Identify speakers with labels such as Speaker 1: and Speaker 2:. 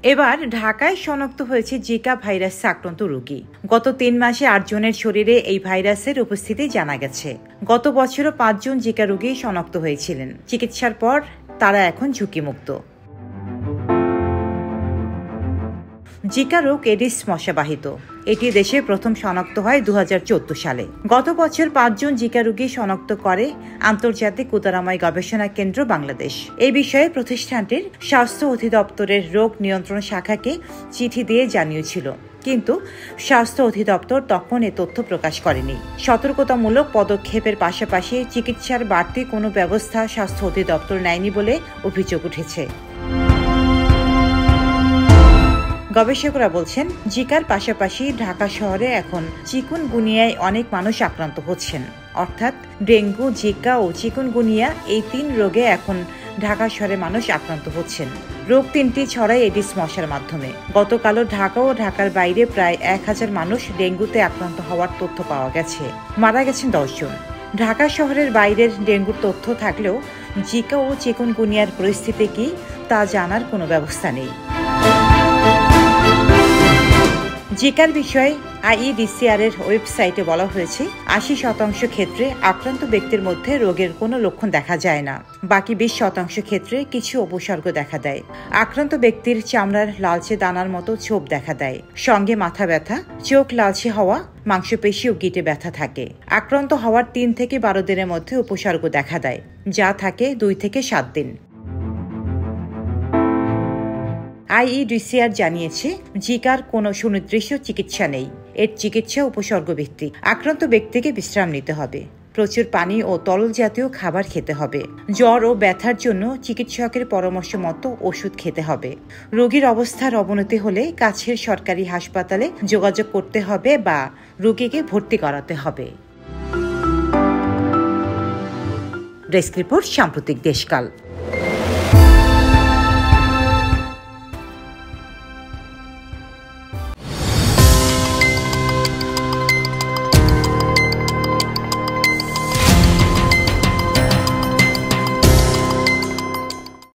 Speaker 1: এবার ঢাকায় শনাক্ত হয়েছে জিকা ভাইরাসে আক্রান্ত রোগী। গত ৩ মাসে ৮ জনের শরীরে এই ভাইরাসের উপস্থিতি জানা গেছে। গত বছরও ৫ জন জিকা রোগী শনাক্ত হয়েছিলেন। চিকিৎসার পর তারা এখন ঝুঁকিমুক্ত। জিকা রোগ এডিস মশাবাহিত। এটি দেশে প্রথম শনাক্ত হয় ২০১৪ সালে। গত বছর ৫ জন জিকা রোগী শনাক্ত করে আন্তর্জাতিক উদারাময় গবেষণা কেন্দ্র বাংলাদেশ। এই বিষয়ে প্রতিষ্ঠানটির স্বাস্থ্য অধিদপ্তরের রোগ নিয়ন্ত্রণ শাখাকে চিঠি দিয়ে জানিয়েছিল, কিন্তু স্বাস্থ্য অধিদপ্তর তখন এ তথ্য প্রকাশ করেনি। সতর্কতামূলক পদক্ষেপের পাশাপাশি চিকিৎসার বাড়তি কোনো ব্যবস্থা স্বাস্থ্য অধিদপ্তর নেয়নি বলে অভিযোগ উঠেছে। গবেষকরা বলছেন, জিকার পাশাপাশি ঢাকা শহরে এখন চিকুনগুনিয়ায় অনেক মানুষ আক্রান্ত হচ্ছেন। অর্থাৎ ডেঙ্গু, জিকা ও চিকুনগুনিয়া এই ৩ রোগে এখন ঢাকা শহরে মানুষ আক্রান্ত হচ্ছেন। রোগ ৩টি ছড়ায় এডিস মশার মাধ্যমে। গতকালও ঢাকা ও ঢাকার বাইরে প্রায় ১,০০০ মানুষ ডেঙ্গুতে আক্রান্ত হওয়ার তথ্য পাওয়া গেছে। মারা গেছেন ১০ জন। ঢাকা শহরের বাইরের ডেঙ্গুর তথ্য থাকলেও জিকা ও চিকুনগুনিয়ার পরিস্থিতি কি তা জানার কোনো ব্যবস্থা নেই। জিকার বিষয়ে আইইডিসিআর এর ওয়েবসাইটে বলা হয়েছে, ৮০% ক্ষেত্রে আক্রান্ত ব্যক্তির মধ্যে রোগের কোনো লক্ষণ দেখা যায় না। বাকি ২০% ক্ষেত্রে কিছু উপসর্গ দেখা দেয়। আক্রান্ত ব্যক্তির চামড়ার লালচে দানার মতো ছোপ দেখা দেয়, সঙ্গে মাথা ব্যথা, চোখ লালচে হওয়া, মাংসপেশি ও গিঁটে ব্যথা থাকে। আক্রান্ত হওয়ার ৩ থেকে ১২ দিনের মধ্যে উপসর্গ দেখা দেয়, যা থাকে ২ থেকে ৭ দিন। আইইডিসিআর জানিয়েছে, জিকার কোনো সুনির্দিষ্ট চিকিৎসা নেই। এর চিকিৎসা উপসর্গভিত্তিক। আক্রান্ত ব্যক্তিকে বিশ্রাম নিতে হবে, প্রচুর পানি ও তরল জাতীয় খাবার খেতে হবে। জ্বর ও ব্যথার জন্য চিকিৎসকের পরামর্শ মতো ওষুধ খেতে হবে। রোগীর অবস্থার অবনতি হলে কাছের সরকারি হাসপাতালে যোগাযোগ করতে হবে বা রোগীকে ভর্তি করাতে হবে। ডেস্ক রিপোর্ট, সাম্প্রতিক দেশকাল।